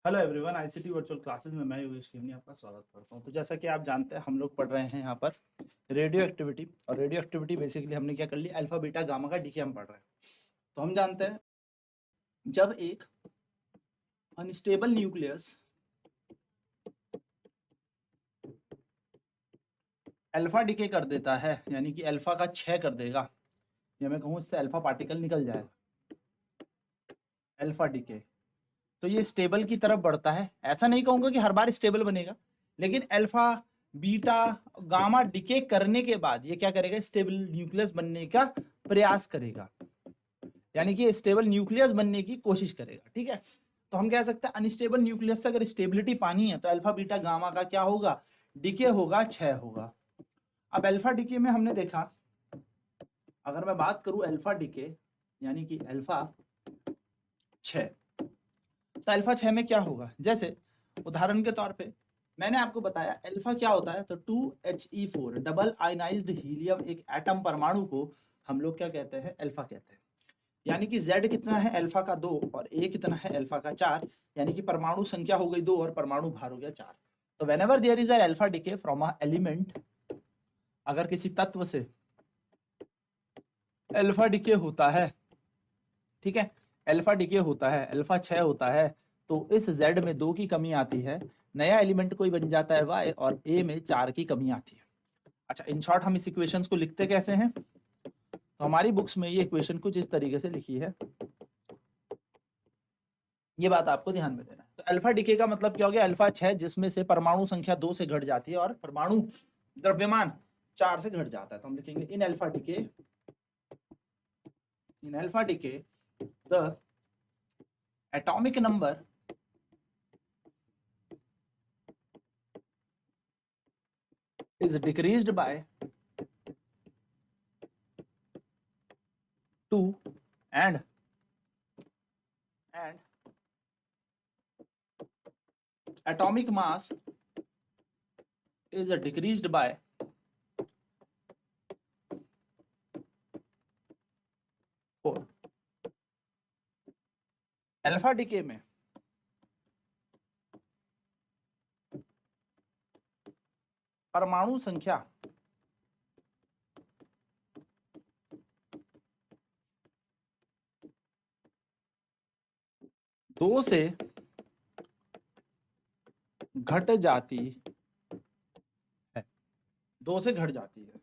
Hello everyone, ICT virtual classes में मैं योगेश केमनी आपका स्वागत करता हूं। तो जैसा कि आप जानते हैं, हम लोग पढ़ रहे हैं यहाँ पर रेडियो एक्टिविटी। और रेडियो एक्टिविटी बेसिकली हमने क्या कर लिया, अल्फा बीटा गामा का डीके हम पढ़ रहे हैं। तो हम जानते हैं जब एक अनस्टेबल न्यूक्लियस अल्फा डीके कर देता है, यानी कि अल्फा का क्षय कर देगा, या मैं कहूँ इससे अल्फा पार्टिकल निकल जाएगा, अल्फा डीके, तो ये स्टेबल की तरफ बढ़ता है। ऐसा नहीं कहूंगा कि हर बार स्टेबल बनेगा, लेकिन अल्फा बीटा गामा डिके करने के बाद ये क्या करेगा, स्टेबल न्यूक्लियस बनने का प्रयास करेगा, यानी कि स्टेबल न्यूक्लियस बनने की कोशिश करेगा। ठीक है, तो हम कह सकते हैं अनस्टेबल न्यूक्लियस से अगर स्टेबिलिटी पानी है तो अल्फा बीटा गामा का क्या होगा, डिके होगा, क्षय होगा। अब अल्फा डिके में हमने देखा, अगर मैं बात करूं अल्फा डिके यानी कि अल्फा क्षय, तो अल्फा 6 में क्या होगा, जैसे उदाहरण के तौर पे मैंने आपको बताया अल्फा क्या होता है, तो 2He4 डबल आयनाइज्ड हीलियम, एक एटम परमाणु को हम लोग क्या कहते हैं, अल्फा कहते हैं। यानी कि Z कितना है, अल्फा का 2, और A कितना है, अल्फा का 4, यानी कि परमाणु संख्या हो गई 2 और परमाणु भार हो गया 4। तो whenever there is an alpha decay from a element, अगर किसी तत्व से अल्फा डिके होता है, ठीक है, अल्फा डिके होता है, अल्फा 6 होता है, तो इस Z में 2 की कमी आती है, नया एलिमेंट कोई बन जाता है Y, और A में 4 की कमी आती है। अच्छा, इन शॉर्ट हम इस इक्वेशंस को लिखते कैसे हैं, तो हमारी बुक्स में ये इक्वेशन कुछ इस तरीके से लिखी है, ये बात आपको ध्यान में देना है। तो अल्फा डिके का मतलब क्या हो गया, अल्फा 6 जिसमें से परमाणु संख्या 2 से घट जाती है और परमाणु द्रव्यमान 4 से घट जाता है। तो हम लिखेंगे in alpha decay the atomic number is decreased by 2 and atomic mass is decreased by 4। Alpha decay में परमाणु संख्या 2 से घट जाती है, 2 से घट जाती है,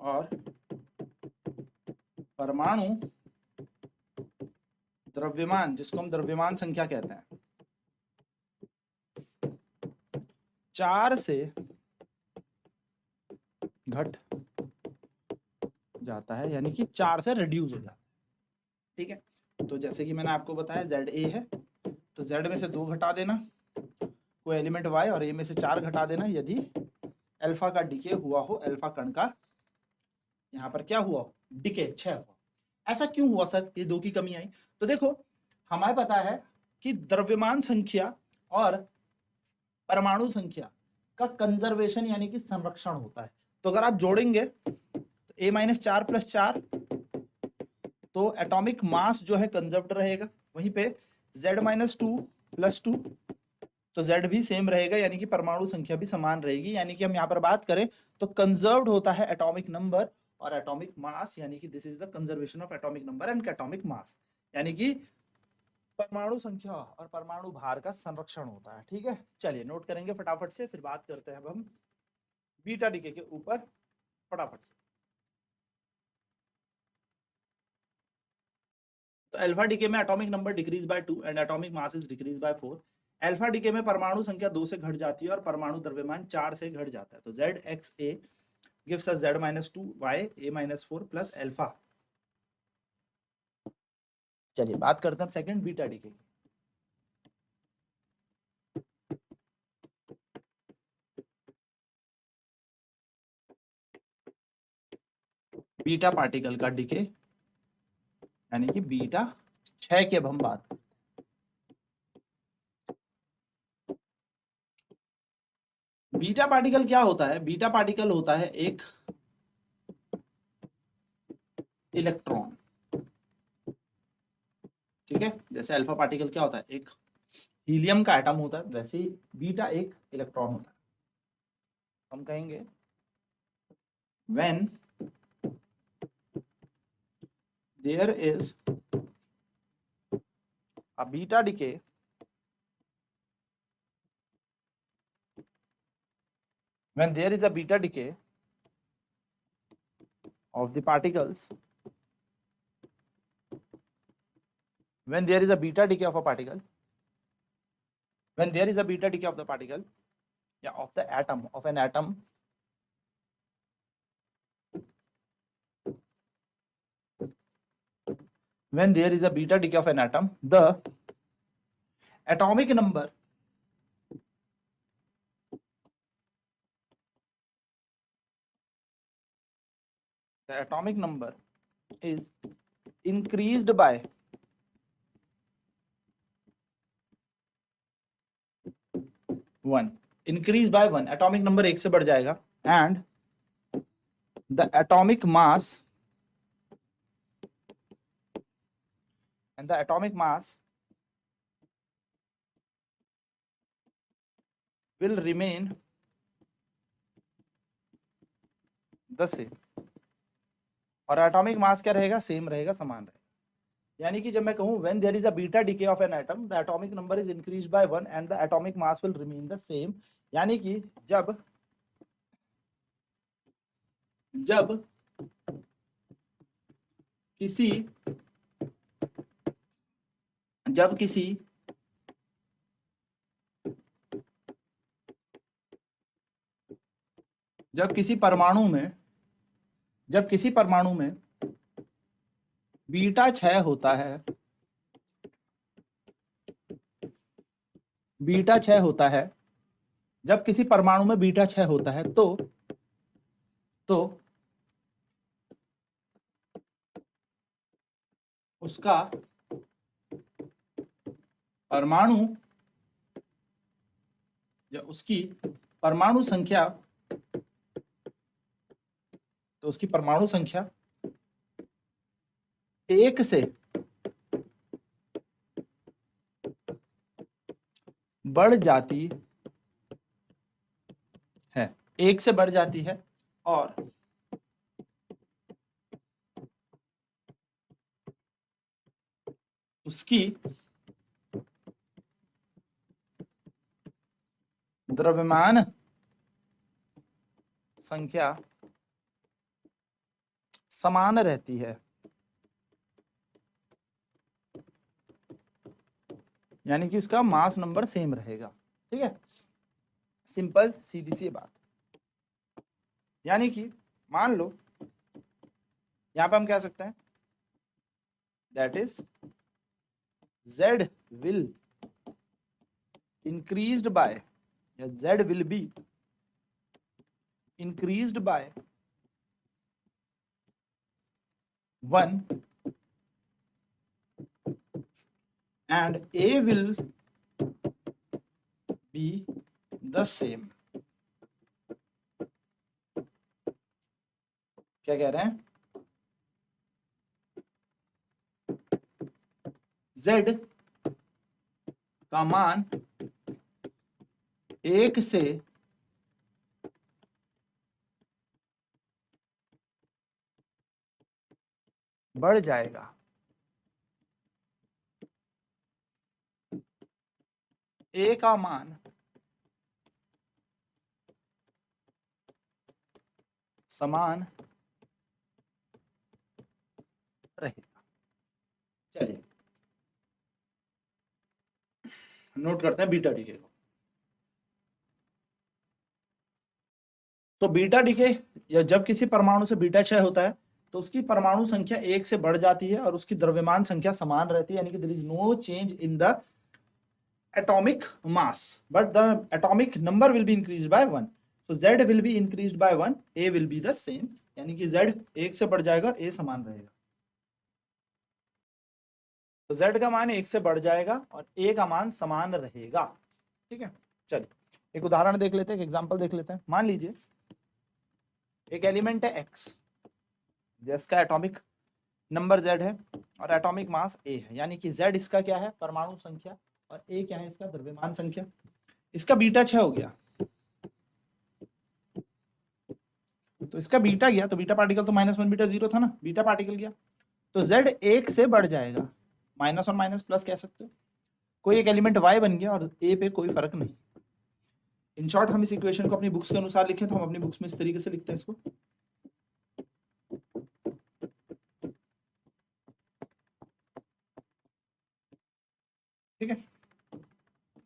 और परमाणु द्रव्यमान, जिसको हम द्रव्यमान संख्या कहते हैं, 4 से घट जाता है, यानी कि 4 से रिड्यूस हो जाता है। ठीक है, तो जैसे कि मैंने आपको बताया ZA है, तो Z में से 2 घटा देना, कोई एलिमेंट Y, और A में से 4 घटा देना यदि अल्फा का डिके हुआ हो, अल्फा कण का यहाँ पर क्या हुआ, डिके, क्षय हुआ। ऐसा क्यों हुआ सर, ये 2 की कमी आई? तो देखो, हमें पता है कि द्रव्यमान संख्या और परमाणु संख्या का कंजर्वेशन यानी कि संरक्षण होता है। तो अगर आप जोड़ेंगे तो A-4 + 4, तो एटॉमिक मास जो है कंजर्व्ड रहेगा। वहीं पे Z-2 + 2, तो Z भी सेम रहेगा, यानी कि परमाणु संख्या भी समान रहेगी। यानी कि हम यहाँ पर बात करें तो कंजर्व्ड होता है एटॉमिक नंबर और एटॉमिक मास, यानी कि this is the conservation of atomic number and atomic mass, यानी कि परमाणु संख्या और परमाणु भार का संरक्षण होता है। ठीक है, चलिए नोट करेंगे फटाफट से, फिर बात करते हैं अब हम बीटा डीके के ऊपर फटाफट से। तो अल्फा डीके में atomic number decrease by 2 and atomic mass is decrease by 4। Alpha decay में परमाणु संख्या 2 से घट जाती है और परमाणु द्रव्यमान 4 से घट जाता है। तो ZXA gives us Z-2 Y A-4 plus alpha. चलिए बात करते हैं सेकंड बीटा डीके की। बीटा पार्टिकल का डीके, यानी कि बीटा 6 की अब हम बात करते हैं। बीटा पार्टिकल क्या होता है, बीटा पार्टिकल होता है एक इलेक्ट्रॉन। ठीक है, जैसे अल्फा पार्टिकल क्या होता है, एक हीलियम का एटम होता है वैसे ही बीटा एक इलेक्ट्रॉन होता है। हम कहेंगे when there is a beta decay when there is a beta decay of the particles, when there is a beta decay of a particle, when there is a beta decay of the particle, yeah, of the atom, of an atom, when there is a beta decay of an atom, the atomic number is increased by 1, increased by 1, atomic number एक से बढ़ जाएगा, and the atomic mass will remain the same, और atomic mass क्या रहेगा, same रहेगा, समान रहेगा। यानी कि जब मैं कहूं when there is a beta decay of an atom the atomic number is increased by 1 and the atomic mass will remain the same, यानी कि जब किसी परमाणु में बीटा क्षय होता है, जब किसी परमाणु में बीटा क्षय होता है तो उसका परमाणु या उसकी परमाणु संख्या 1 से बढ़ जाती है, 1 से बढ़ जाती है, और उसकी द्रव्यमान संख्या समान रहती है, यानी कि उसका मास नंबर सेम रहेगा। ठीक है, सिंपल सीधी सी बात। यानी कि मान लो यहां पे हम कह सकते हैं that is Z will increased by, या Z will be increased by 1 and A will be the same। क्या कह रहे हैं, Z का मान 1 से बढ़ जाएगा, A का मान समान रहेगा। चलिए नोट करते हैं बीटा डीके को। तो बीटा डीके, या जब किसी परमाणु से बीटा क्षय होता है तो उसकी परमाणु संख्या 1 से बढ़ जाती है और उसकी द्रव्यमान संख्या समान रहती है, यानी कि there is no change in the atomic mass but the atomic number will be increased by 1, so Z will be increased by 1, A will be the same, यानी कि Z 1 से बढ़ जाएगा और A समान रहेगा। तो Z का मान 1 से बढ़ जाएगा और A का मान समान रहेगा। ठीक है, चलिए एक उदाहरण देख लेते हैं, एक एग्जांपल देख लेते हैं। मान लीजिए एक एलिमेंट है X, जिसका एटॉमिक नंबर Z है और एटॉमिक मास A है, यानी कि Z इसका क्या है, परमाणु संख्या और ए क्या है इसका द्रव्यमान संख्या, इसका बीटा 6 हो गया, तो इसका बीटा गया, तो बीटा पार्टिकल तो -1 बीटा 0 था ना, बीटा पार्टिकल गया, तो z 1 से बढ़ जाएगा, माइनस और माइनस प्लस कह सकते हो, कोई एक एलिमेंट y बन गया और a पे कोई फर्क नहीं। इन शॉर्ट हम इस इक्वेशन को अपनी बुक्स के अनुसार लिखें तो हम अपनी बुक्स में इस तरीके से लिखते हैं इसको, ठीक है।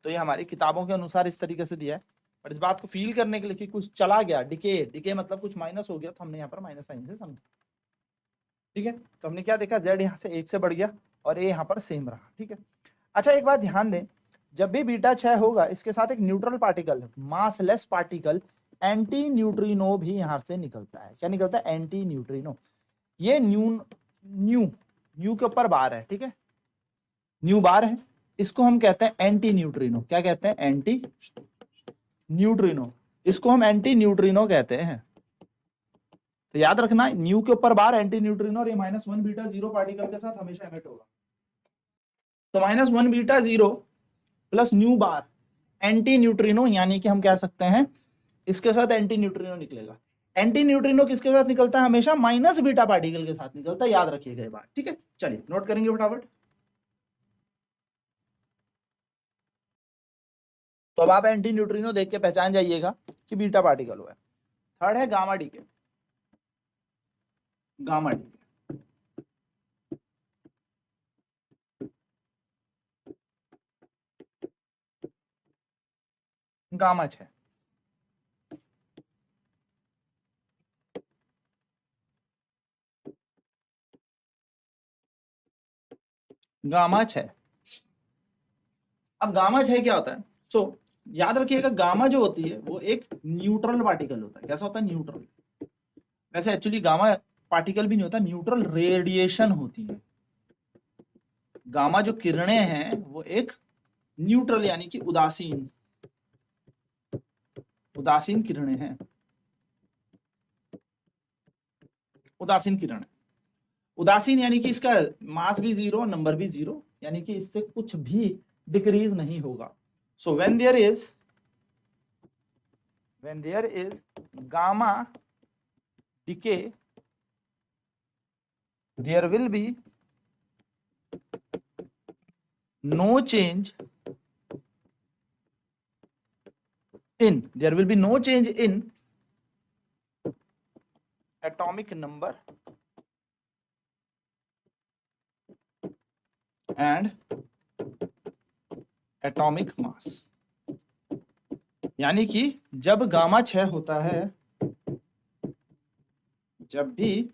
तो ये हमारी किताबों के अनुसार इस तरीके से दिया है, पर इस बात को फील करने के लिए कि कुछ चला गया, डिके डिके मतलब कुछ माइनस हो गया, तो हमने यहाँ पर माइनस साइन से समझा, ठीक है। तो हमने क्या देखा, z यहाँ से 1 से बढ़ गया और a यहाँ पर सेम रहा, ठीक है। अच्छा एक बात ध्यान दें, जब भी बीटा 6 होगा इसके साथ एक neutral particle, massless particle anti neutrino भी यहाँ से निकलता है। क्या निकलता है? Anti neutrino. ये न्यू के ऊपर बार है, ठीक है, न्यू बार है, इसको हम कहते हैं एंटी न्यूट्रिनो। क्या कहते हैं? एंटी न्यूट्रिनो, इसको हम एंटी न्यूट्रिनो कहते हैं। तो याद रखना, न्यू के ऊपर बार एंटी न्यूट्रिनो, और ये -1 बीटा 0 पार्टिकल के साथ हमेशा एमिट होगा। तो -1 बीटा 0 प्लस न्यू बार एंटी न्यूट्रिनो, यानी कि हम कह सकते हैं इसके साथ एंटी न्यूट्रिनो निकलेगा। एंटी न्यूट्रिनो किसके साथ निकलता है? हमेशा माइनस बीटा पार्टिकल के साथ निकलता है, याद रखिएगा ये बात, ठीक है। चलिए नोट करेंगे फटाफट। तो अब आप एंटी न्यूट्रिनो देख के पहचान जाइएगा कि बीटा पार्टिकल हुआ है। थर्ड है gamma decay. Gamma decay gamma 6, gamma 6। अब गामा 6 क्या होता है? सो याद रखिएगा, गामा जो होती है वो एक न्यूट्रल पार्टिकल होता है। कैसा होता है? न्यूट्रल। वैसे एक्चुअली गामा पार्टिकल भी नहीं होता, न्यूट्रल रेडिएशन होती है। गामा जो किरणें हैं वो एक न्यूट्रल यानी कि उदासीन किरणें हैं, उदासीन किरण। उदासीन यानी कि इसका मास भी 0, नंबर भी 0, यानी कि इससे कुछ भी डिक्रीज नहीं होगा। So when there is gamma decay, there will be no change in atomic number and atomic mass। यानी कि जब गामा 6 होता है, जब भी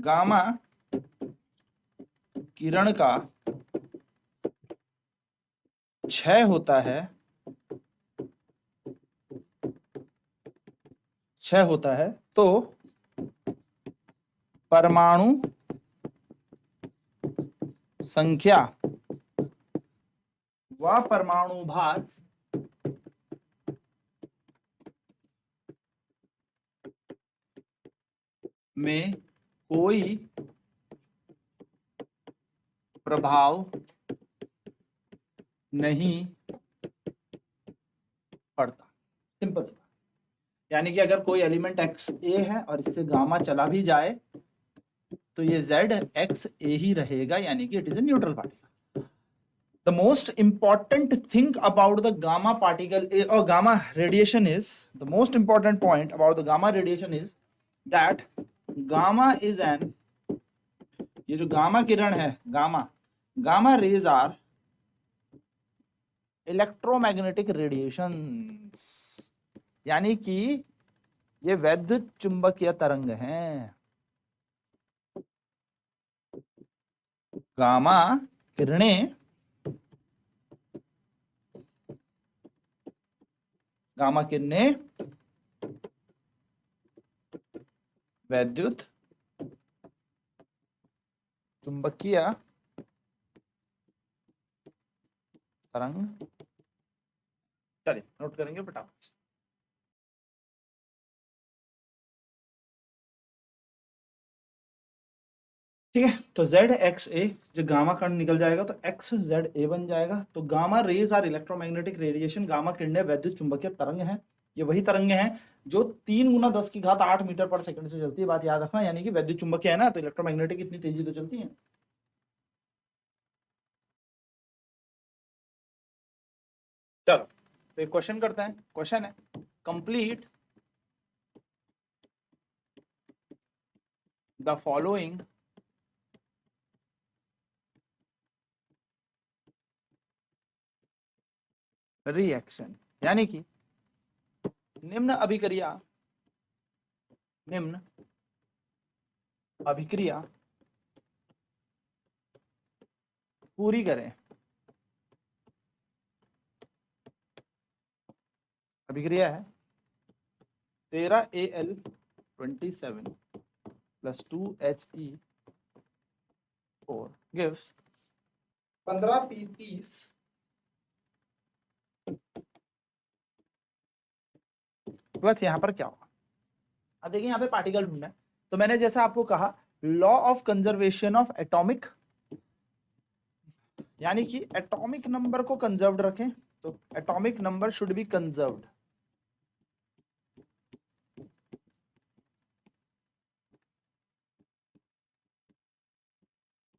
गामा किरण का क्षय होता है तो परमाणु संख्या व परमाणु भार में कोई प्रभाव नहीं पड़ता। सिंपल सा, यानी कि अगर कोई एलिमेंट एक्स ए है और इससे गामा चला भी जाए तो ये जेड एक्स ए ही रहेगा, यानी कि it is a neutral particle. The most important thing about the gamma particle और gamma radiation is, the most important point about the gamma radiation is that gamma is an, ये जो gamma किरण है, gamma rays are electromagnetic radiations, यानी कि ये वैद्युत चुंबकीय तरंग हैं। गामा किरणें वैद्युत चुंबकीय तरंग। चलिए नोट करेंगे फटाफट से। ठीक है, तो जेड एक्स ए जब गामा कण निकल जाएगा तो एक्स जेड ए बन जाएगा। तो gamma rays are electromagnetic radiation, gamma किरणें वैद्युत चुंबकीय तरंग हैं। ये वही तरंगे हैं जो 3 गुना 10 की घात 8 मीटर पर सेकंड से चलती है, बात याद रखना। यानी कि वैद्युत चुंबकीय है ना, तो इलेक्ट्रोमैग्नेटिक इतनी तेजी तो चलती है। चलो तो एक क्वेश्चन करते हैं। क्वेश्चन है कंप्लीट द फॉलोइंग रिएक्शन, यानी कि निम्न अभिक्रिया पूरी करें। अभिक्रिया है 13Al27 + 2He4 gives 15P30 plus यहां पर क्या होगा। अब देखिए यहाँ पे पार्टिकल ढूंढना है, तो मैंने जैसा आपको कहा law of conservation of atomic, यानी कि एटॉमिक नंबर को कंजर्व्ड रखें। तो atomic number should be conserved,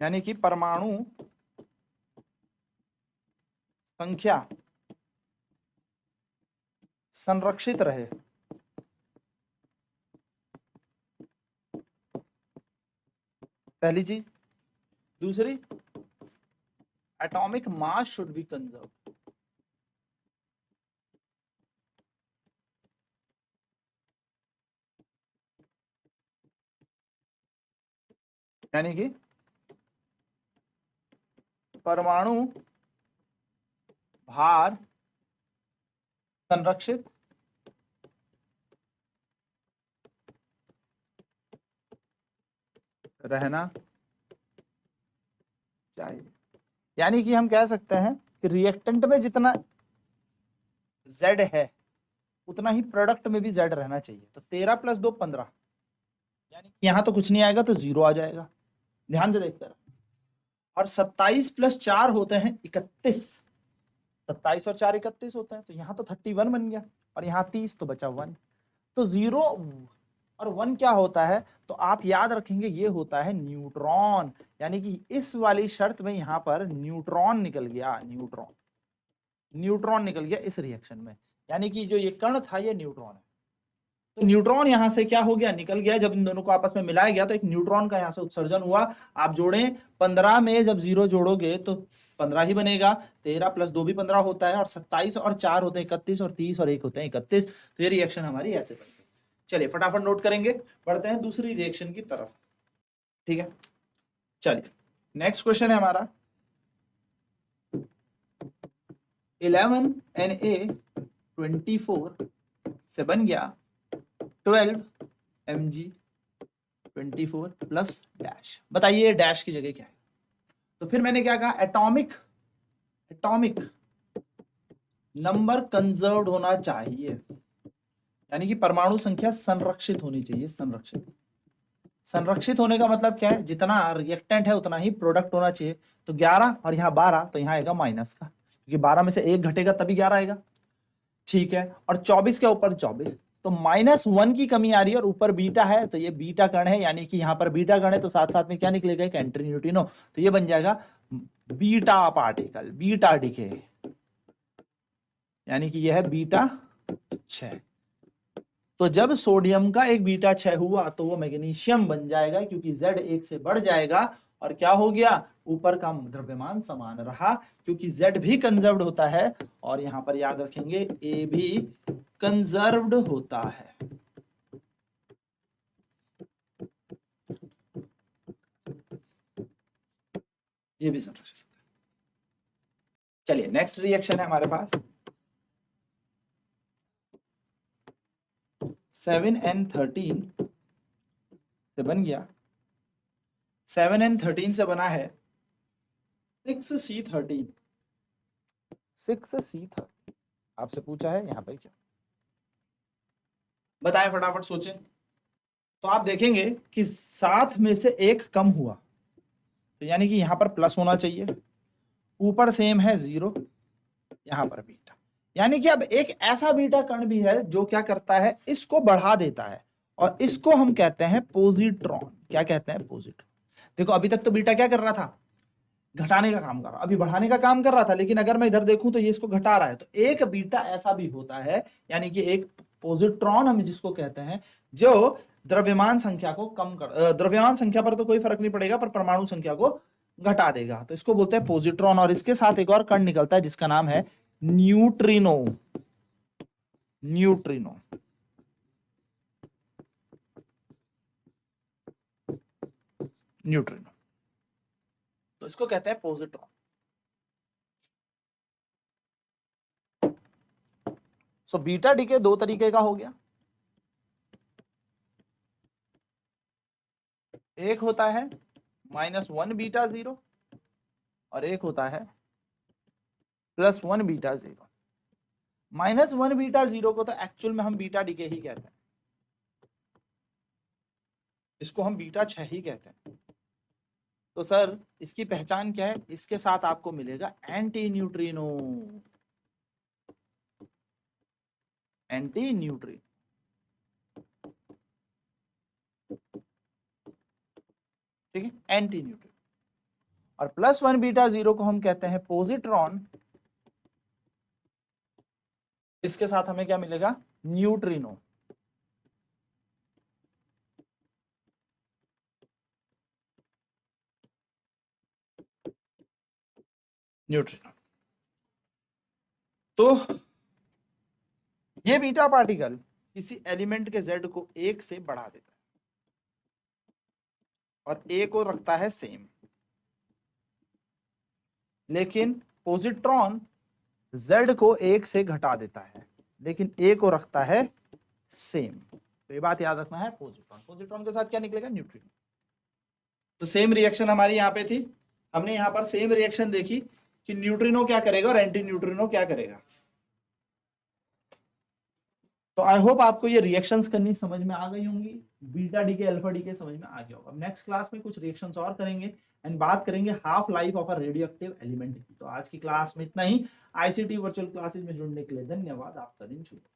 यानी कि परमाणु संख्या संरक्षित रहे। पहली चीज। दूसरी, atomic mass should be conserved, यानी कि परमाणु भार संरक्षित रहना चाहिए। यानी कि हम कह सकते हैं कि रिएक्टेंट में जितना Z है उतना ही प्रोडक्ट में भी Z रहना चाहिए। तो 13 + 2 15, यानी यहां तो कुछ नहीं आएगा तो 0 आ जाएगा। ध्यान से देखते रहो। और 27 + 4 होते हैं 31, 27 और 4 31 होते हैं, तो यहाँ तो 31 बन गया और यहाँ 30, तो बचा 1। तो 0 और 1 क्या होता है, तो आप याद रखेंगे ये होता है न्यूट्रॉन। यानी कि इस वाली शर्त में यहाँ पर न्यूट्रॉन निकल गया, न्यूट्रॉन निकल गया इस रिएक्शन में। यानी कि जो ये कण था ये न्यूट्रॉन है। तो न्यूट्रॉन यहां से क्या हो गया, निकल गया। जब इन दोनों को आपस में मिलाया गया तो एक न्यूट्रॉन का यहां से उत्सर्जन हुआ। आप जोड़ें 15 में जब 0 जोड़ोगे तो 15 ही बनेगा। 13 + 2 भी 15 होता है, और 27 और 4 होते हैं 31, और 30 और 1 होते हैं 31। तो ये रिएक्शन हमारी ऐसे बन गई। चलिए फटाफट नोट करेंगे, बढ़ते हैं दूसरी रिएक्शन की तरफ। ठीक है, चलिए नेक्स्ट क्वेश्चन है हमारा 11Na24 से बन गया 12Mg24 प्लस डैश। बताइए डैश की जगह क्या है। तो फिर मैंने क्या कहा, एटॉमिक नंबर कंजर्व्ड होना चाहिए, यानी कि परमाणु संख्या संरक्षित होनी चाहिए। संरक्षित होने का मतलब क्या है, जितना रिएक्टेंट है उतना ही प्रोडक्ट होना चाहिए। तो 11 और यहाँ 12, तो यहाँ आएगा माइनस का, क्योंकि 12 में से 1 घटेगा तभी 11 आएगा। ठीक है, और 24 के ऊपर 24, तो -1 की कमी आ रही है, और ऊपर बीटा है तो ये बीटा कण है। यानी कि यहाँ पर बीटा कण है तो साथ साथ में क्या निकलेगा, एक एंटी न्यूट्रिनो। तो ये बन जाएगा बीटा पार्टिकल, बीटा डिके, यानी कि यह है बीटा 6। तो जब सोडियम का एक बीटा 6 हुआ तो वो मैग्नीशियम बन जाएगा, क्योंकि Z 1 से बढ़ जाएगा। और क्या हो गया, ऊपर का द्रव्यमान समान रहा, क्योंकि Z भी कंजर्व्ड होता है। और यहां पर याद रखेंगे A भी कंजर्व्ड होता है। ये भी संरक्षित होता है। चलिए नेक्स्ट रिएक्शन है हमारे पास 7N13 से बन गया, 7N13 से बना है 6C13। आपसे पूछा है यहां पर क्या, बताएं फटाफट सोचें। तो आप देखेंगे कि 7 में से 1 कम हुआ, तो यानी कि यहाँ पर प्लस होना चाहिए, ऊपर सेम है 0, यहाँ पर बीटा। यानी कि अब एक ऐसा बीटा कण भी है जो क्या करता है, इसको बढ़ा देता है, और इसको हम कहते हैं पोजिट्रॉन। क्या कहते हैं? पोजिट्रॉन। देखो अभी तक तो बीटा क्या कर रहा था, घटाने का काम कर रहा, अभी बढ़ाने का काम कर रहा था, लेकिन अगर मैं इधर देखूं तो ये इसको घटा रहा है। तो एक बीटा ऐसा भी होता है, यानी कि एक पोजिट्रॉन हम जिसको कहते हैं, जो द्रव्यमान संख्या को कम कर, द्रव्यमान संख्या पर तो कोई फर्क नहीं पड़ेगा, पर परमाणु संख्या को घटा देगा, तो इसको बोलते हैं पोजिट्रॉन। और इसके साथ एक और कण निकलता है जिसका नाम है न्यूट्रिनो। न्यूट्रिनो, न्यूट्रिनो, तो इसको कहते हैं पोजिट्रॉन। सो बीटा डीके दो तरीके का हो गया, एक होता है -1 बीटा 0 और एक होता है +1 बीटा 0। -1 बीटा 0 को तो एक्चुअल में हम बीटा डीके ही कहते हैं, इसको हम बीटा 6 ही कहते हैं। तो सर इसकी पहचान क्या है? इसके साथ आपको मिलेगा एंटी न्यूट्रिनो, एंटी न्यूट्रिनो। ठीक है, एंटी न्यूट्रिनो। और +1 बीटा 0 को हम कहते हैं पोजिट्रॉन, इसके साथ हमें क्या मिलेगा? न्यूट्रिनो। न्यूट्रिनो। तो ये बीटा पार्टिकल किसी एलिमेंट के z को 1 से बढ़ा देता है और a को रखता है सेम, लेकिन पोजिट्रॉन z को 1 से घटा देता है, लेकिन a को रखता है सेम। तो ये बात याद रखना है, पोजिट्रॉन, पोजिट्रॉन के साथ क्या निकलेगा? न्यूट्रिनो। तो सेम रिएक्शन हमारी यहाँ पे थी, हमने यहाँ पर सेम रिएक्शन देखी कि न्यूट्रिनो क्या करेगा और एंटी न्यूट्रिनो क्या करेगा। तो आई होप आपको ये रिएक्शंस करनी समझ में आ गई होंगी, बीटा डीके अल्फा डीके समझ में आ गया होगा। नेक्स्ट क्लास में कुछ रिएक्शंस और करेंगे एंड बात करेंगे half life of a radioactive element की। तो आज की क्लास में इतना ही। आईसीटी वर्चुअल क्लासेस में जुड़ने के लिए धन्यवाद। आपका दिन शुभ हो।